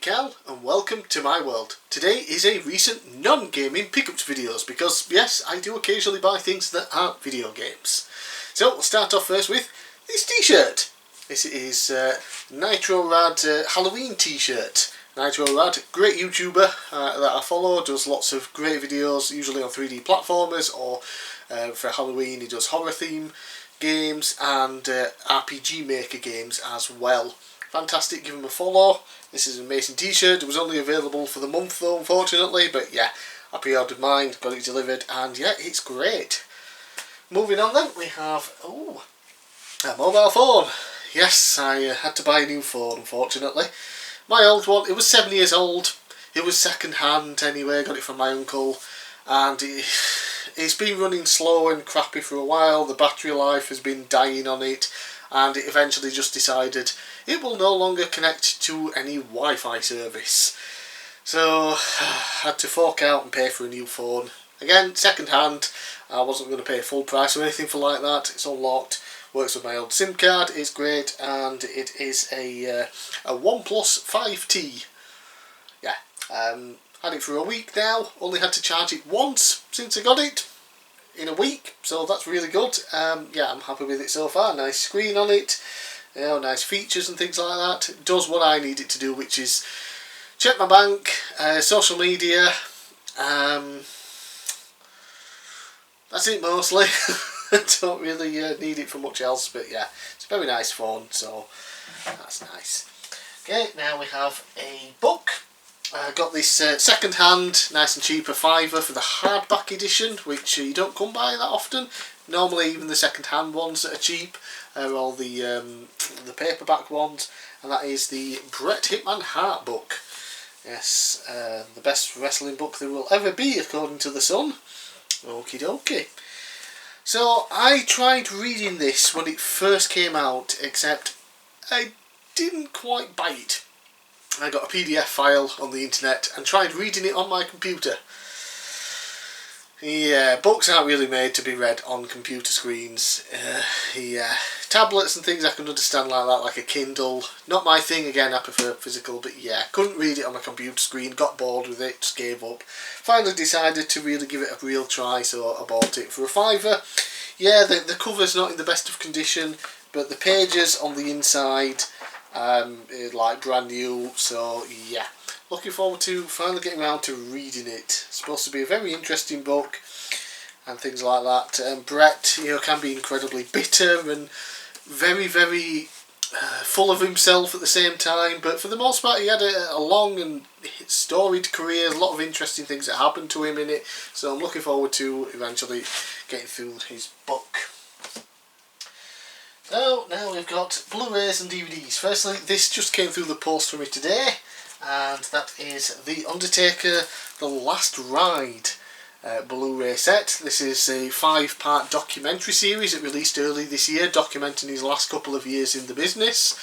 bigcal and welcome to my world. Today is a recent non-gaming pickups videos because yes, I do occasionally buy things that aren't video games. So we'll start off first with this t-shirt. This is Nitro Rad Halloween t-shirt. Nitro Rad, great YouTuber that I follow, does lots of great videos, usually on 3D platformers or for Halloween he does horror theme games and RPG Maker games as well. Fantastic, give him a follow. This is an amazing t-shirt. It was only available for the month though, unfortunately, but yeah, I pre-ordered mine, got it delivered, and yeah, it's great. Moving on then, we have a mobile phone. Yes, I had to buy a new phone, unfortunately. My old one, it was 7 years old. It was second hand anyway, got it from my uncle, and it's been running slow and crappy for a while. The battery life has been dying on it, and it eventually just decided it will no longer connect to any Wi-Fi service. So I had to fork out and pay for a new phone. Again, second hand, I wasn't going to pay full price or anything for like that. It's unlocked, works with my old SIM card, it's great, and it is a OnePlus 5T. Yeah, had it for a week now, only had to charge it once since I got it. In a week, so that's really good. Yeah, I'm happy with it so far. Nice screen on it, you know, nice features and things like that. It does what I need it to do, which is check my bank, social media. That's it mostly. I don't really need it for much else, but yeah, it's a very nice phone, so that's nice. Okay, now we have a book. I got this second hand, nice and cheap, a £5 for the hardback edition, which you don't come by that often. Normally even the second hand ones that are cheap are all the paperback ones, and that is the Bret Hitman Hart book. Yes, the best wrestling book there will ever be according to The Sun. Okie dokie. So I tried reading this when it first came out, except I didn't quite buy it. I got a PDF file on the internet and tried reading it on my computer. Yeah, books aren't really made to be read on computer screens. Yeah, tablets and things I can understand like that, like a Kindle. Not my thing, again, I prefer physical, but yeah, couldn't read it on my computer screen, got bored with it, just gave up. Finally decided to really give it a real try, so I bought it for a £5. Yeah, the cover's not in the best of condition, but the pages on the inside like brand new, so yeah, looking forward to finally getting around to reading it. It's supposed to be a very interesting book and things like that. Bret, you know, can be incredibly bitter and very full of himself at the same time, but for the most part he had a long and storied career, a lot of interesting things that happened to him in it, so I'm looking forward to eventually getting through his book. So now we've got Blu-rays and DVDs. Firstly, this just came through the post for me today, and that is The Undertaker The Last Ride Blu-ray set. This is a 5-part documentary series that released early this year, documenting his last couple of years in the business,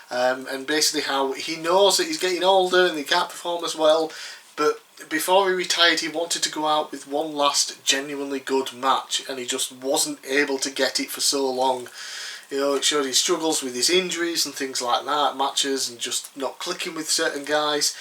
and basically how he knows that he's getting older and he can't perform as well, but before he retired he wanted to go out with one last genuinely good match, and he just wasn't able to get it for so long. You know, it showed his struggles with his injuries and things like that, matches and just not clicking with certain guys.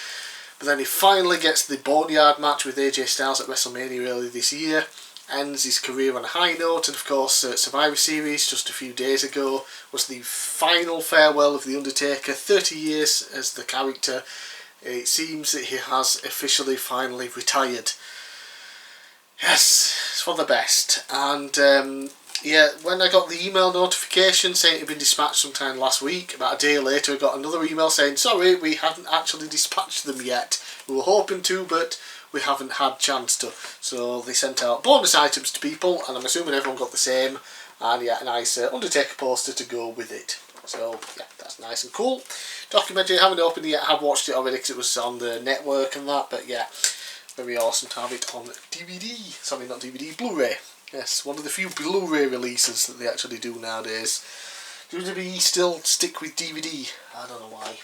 But then he finally gets the Boneyard match with AJ Styles at WrestleMania earlier this year, ends his career on a high note, and of course Survivor Series just a few days ago was the final farewell of The Undertaker, 30 years as the character. It seems that he has officially finally retired. Yes, it's for the best. And yeah, when I got the email notification saying it had been dispatched sometime last week, about a day later I got another email saying, sorry, we haven't actually dispatched them yet. We were hoping to, but we haven't had chance to. So they sent out bonus items to people, and I'm assuming everyone got the same, and yeah, a nice Undertaker poster to go with it. So yeah, that's nice and cool. Documentary, I haven't opened it yet, I have watched it already because it was on the network and that, but yeah, very awesome to have it on DVD. Sorry, not DVD, Blu-ray. Yes, one of the few Blu-ray releases that they actually do nowadays. WWE still stick with DVD? I don't know why.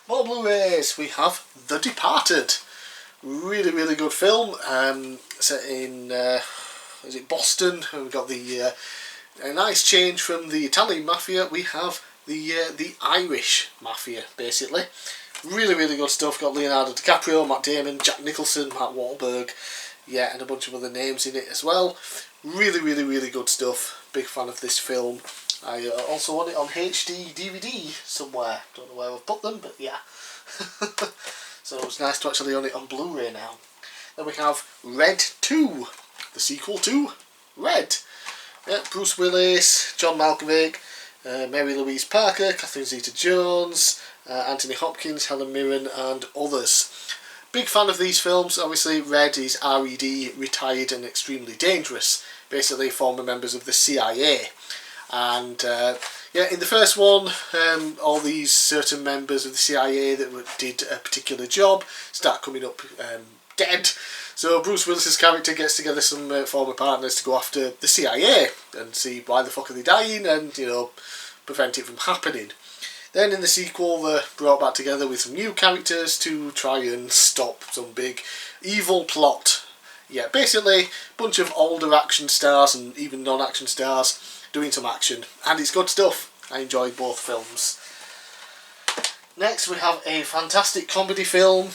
More Blu-rays. We have The Departed. Really good film. Set in is it Boston? We've got the a nice change from the Italian mafia. We have the Irish mafia basically. Really, really good stuff. Got Leonardo DiCaprio, Matt Damon, Jack Nicholson, Mark Wahlberg, yeah, and a bunch of other names in it as well. Really, really, really good stuff. Big fan of this film. I also want it on HD DVD somewhere. Don't know where I've put them, but yeah. So it's nice to actually own it on Blu-ray now. Then we have Red 2, the sequel to Red. Yeah, Bruce Willis, John Malkovich, Mary Louise Parker, Catherine Zeta-Jones, Anthony Hopkins, Helen Mirren and others. Big fan of these films. Obviously Red is RED, retired and extremely dangerous. Basically former members of the CIA. And yeah, in the first one, all these certain members of the CIA that did a particular job start coming up dead. So Bruce Willis's character gets together some former partners to go after the CIA and see why the fuck are they dying and, you know, prevent it from happening. Then in the sequel they're brought back together with some new characters to try and stop some big evil plot. Yeah, basically a bunch of older action stars and even non-action stars doing some action, and it's good stuff. I enjoyed both films. Next we have a fantastic comedy film.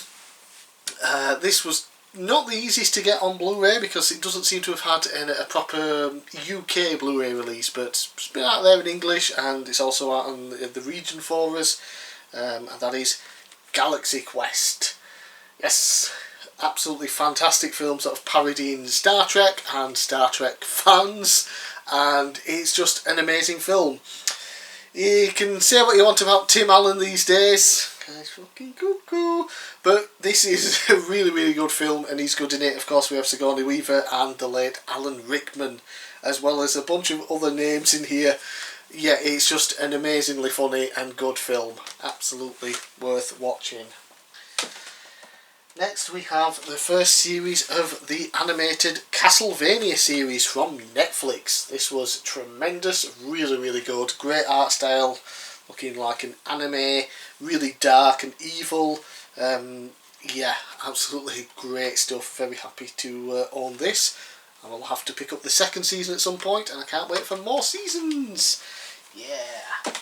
This was not the easiest to get on Blu-ray because it doesn't seem to have had a proper UK Blu-ray release, but it's been out there in English and it's also out on the region for us, and that is Galaxy Quest. Yes, absolutely fantastic film, sort of parodying Star Trek and Star Trek fans, and it's just an amazing film. You can say what you want about Tim Allen these days, he's fucking cuckoo, but this is a really, really good film and he's good in it. Of course we have Sigourney Weaver and the late Alan Rickman, as well as a bunch of other names in here. Yeah, it's just an amazingly funny and good film, absolutely worth watching. Next we have the first series of the animated Castlevania series from Netflix. This was tremendous, really, really good, great art style, looking like an anime, really dark and evil. Yeah, absolutely great stuff, very happy to own this. I will have to pick up the second season at some point and I can't wait for more seasons. Yeah.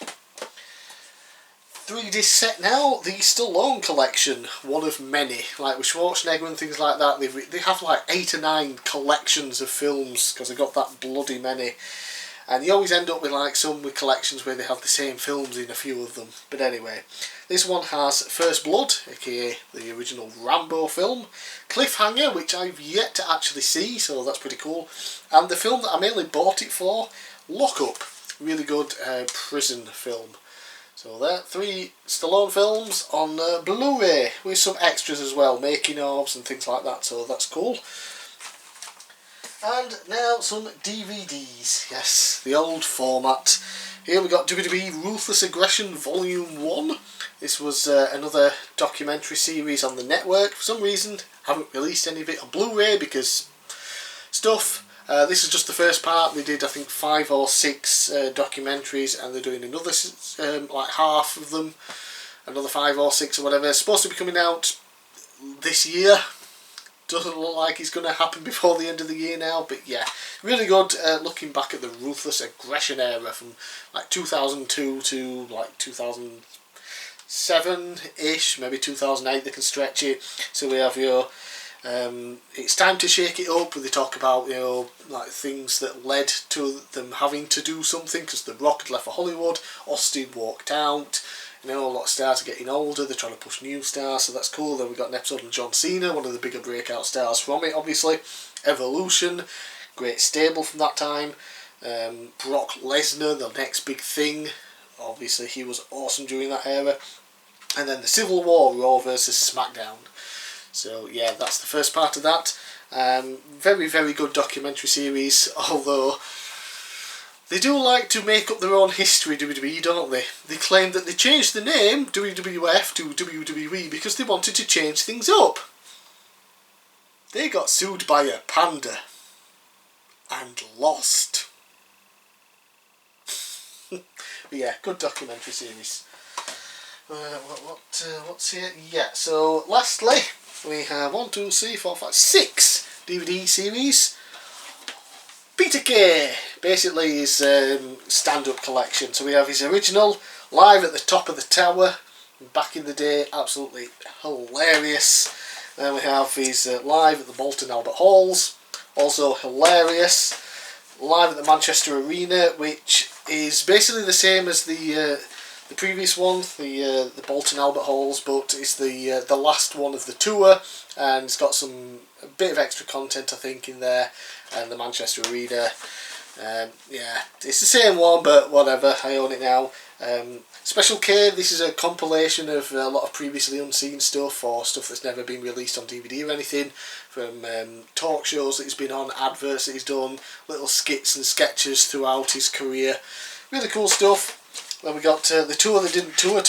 3D set now, the Stallone collection, one of many, like with Schwarzenegger and things like that. They have like 8 or 9 collections of films because they've got that bloody many, and you always end up with like some with collections where they have the same films in a few of them. But anyway, this one has First Blood, aka the original Rambo film, Cliffhanger, which I've yet to actually see, so that's pretty cool, and the film that I mainly bought it for, Lock Up, really good prison film. So there, 3 Stallone films on Blu-ray with some extras as well, making ofs and things like that, so that's cool. And now some DVDs, yes, the old format. Here we got WWE Ruthless Aggression Volume 1. This was another documentary series on the network. For some reason, haven't released any of it on Blu-ray because stuff. This is just the first part. They did, I think, 5 or 6 documentaries, and they're doing another, like half of them, another 5 or 6 or whatever. It's supposed to be coming out this year. Doesn't look like it's going to happen before the end of the year now, but yeah, really good. Looking back at the Ruthless Aggression era from like 2002 to like 2007-ish, maybe 2008. They can stretch it. So we have your It's Time to Shake It Up, where they talk about, you know, like things that led to them having to do something because The Rock had left for Hollywood, Austin walked out, you know, a lot of stars are getting older, they're trying to push new stars, so that's cool. Then we got an episode on John Cena, one of the bigger breakout stars from it, obviously. Evolution, great stable from that time. Brock Lesnar, the next big thing, obviously he was awesome during that era. And then the Civil War, Raw versus SmackDown. So yeah, that's the first part of that. Very, very good documentary series, although they do like to make up their own history, WWE, don't they? They claim that they changed the name, WWF, to WWE because they wanted to change things up. They got sued by a panda and lost. But yeah, good documentary series. What's here? Yeah, so lastly, we have 6 DVD series. Peter Kay, basically his stand-up collection. So we have his original, Live at the Top of the Tower, back in the day, absolutely hilarious. Then we have his live at the Bolton Albert Halls, also hilarious. Live at the Manchester Arena, which is basically the same as the previous one, the Bolton Albert Halls, but it's the last one of the tour, and it's got a bit of extra content I think in there, and the Manchester Arena. Yeah, it's the same one, but whatever, I own it now. Special K, this is a compilation of a lot of previously unseen stuff, or stuff that's never been released on DVD or anything, from talk shows that he's been on, adverts that he's done, little skits and sketches throughout his career. Really cool stuff. Then we got the tour that didn't tour.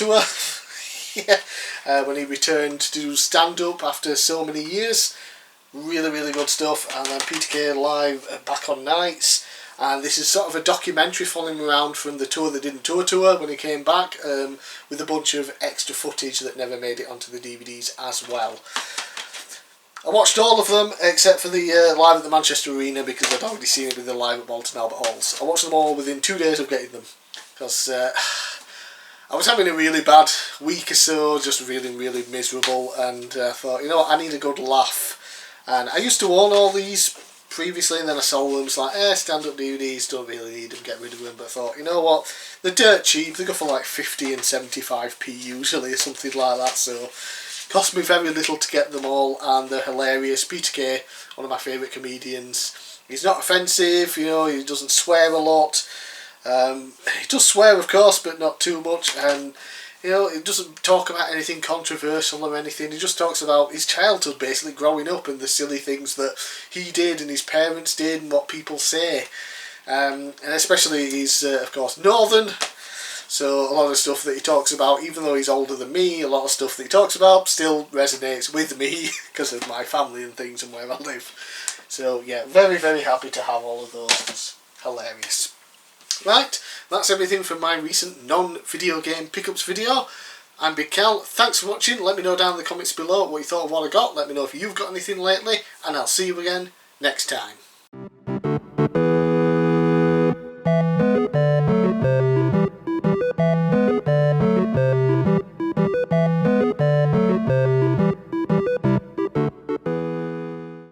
Yeah, when he returned to do stand-up after so many years. Really, really good stuff. And then Peter Kay live back on nights. And this is sort of a documentary following him around from the tour that didn't tour when he came back, with a bunch of extra footage that never made it onto the DVDs as well. I watched all of them except for the live at the Manchester Arena, because I'd already seen it with the live at Bolton Albert Halls. I watched them all within 2 days of getting them, because I was having a really bad week or so, just really, really miserable, and I thought, you know what, I need a good laugh. And I used to own all these previously, and then I sold them. It's like, stand-up DVDs, don't really need them, get rid of them. But I thought, you know what, they're dirt cheap, they go for like 50 and 75p usually, or something like that, so it cost me very little to get them all, and they're hilarious. Peter Kay, one of my favourite comedians. He's not offensive, you know, he doesn't swear a lot. He does swear, of course, but not too much, and you know, he doesn't talk about anything controversial or anything. He just talks about his childhood, basically, growing up, and the silly things that he did and his parents did and what people say. And especially he's, of course, northern, so a lot of stuff that he talks about, even though he's older than me, a lot of stuff that he talks about still resonates with me because of my family and things and where I live. So yeah, very, very happy to have all of those. It's hilarious. Right, that's everything from my recent non-video game pickups video. I'm bigcal, thanks for watching. Let me know down in the comments below what you thought of what I got. Let me know if you've got anything lately, and I'll see you again next time.